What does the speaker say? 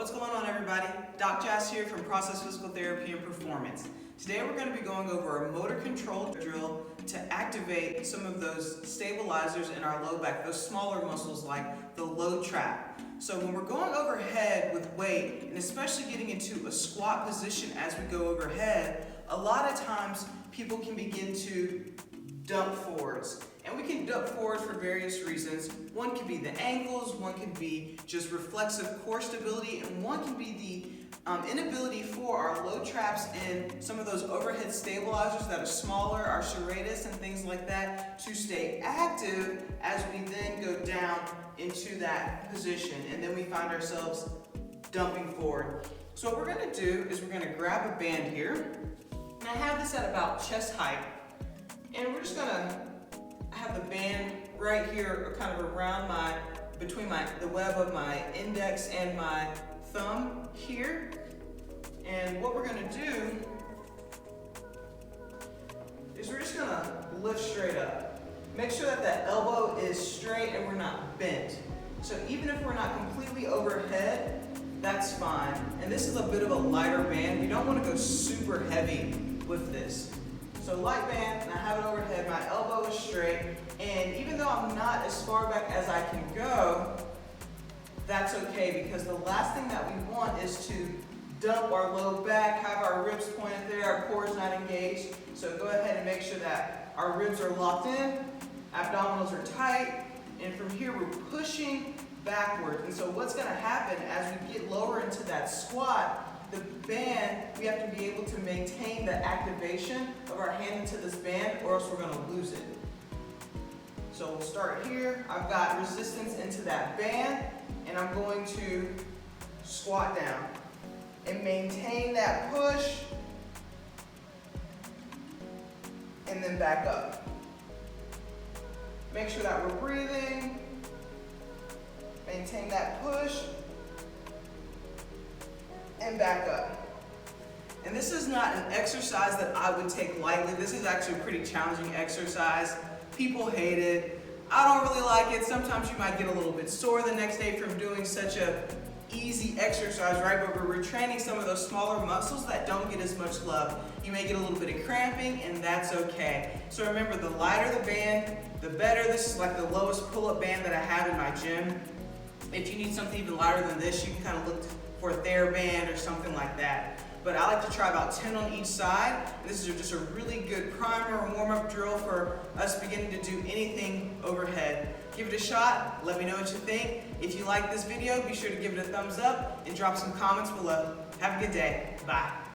What's going on, everybody? Doc Jazz here from Process Physical Therapy and Performance. Today we're going to be going over a motor control drill to activate some of those stabilizers in our low back, those smaller muscles like the low trap. So when we're going overhead with weight, and especially getting into a squat position as we go overhead, a lot of times people can begin to dump forwards. And we can dump forward for various reasons. One could be the ankles, one could be just reflexive core stability, and one can be the inability for our low traps and some of those overhead stabilizers that are smaller, our serratus and things like that, to stay active as we then go down into that position. And then we find ourselves dumping forward. So what we're gonna do is we're gonna grab a band here. And I have this at about chest height. And we're just gonna have the band right here, kind of around between the web of my index and my thumb here. And what we're gonna do is we're just gonna lift straight up. Make sure that that elbow is straight and we're not bent. So even if we're not completely overhead, that's fine. And this is a bit of a lighter band. We don't wanna go super heavy with this. So light band, and I have it overhead, my elbow is straight, and even though I'm not as far back as I can go, that's okay, because the last thing that we want is to dump our low back, have our ribs pointed there, our core is not engaged. So go ahead and make sure that our ribs are locked in, abdominals are tight, and from here we're pushing backward. And so what's gonna happen as we get lower into that squat, the band, we have to be able to maintain the activation of our hand into this band, or else we're gonna lose it. So we'll start here. I've got resistance into that band, and I'm going to squat down and maintain that push, and then back up. Make sure that we're breathing, maintain that push, and back up. And this is not an exercise that I would take lightly. This is actually a pretty challenging exercise. People hate it. I don't really like it. Sometimes you might get a little bit sore the next day from doing such a easy exercise, right? But we're training some of those smaller muscles that don't get as much love. You may get a little bit of cramping, and that's okay. So remember, the lighter the band, the better. This is like the lowest pull-up band that I have in my gym. If you need something even lighter than this, you can kind of look for a TheraBand or something like that. But I like to try about 10 on each side. This is just a really good primer and warm-up drill for us beginning to do anything overhead. Give it a shot, let me know what you think. If you like this video, be sure to give it a thumbs up and drop some comments below. Have a good day, bye.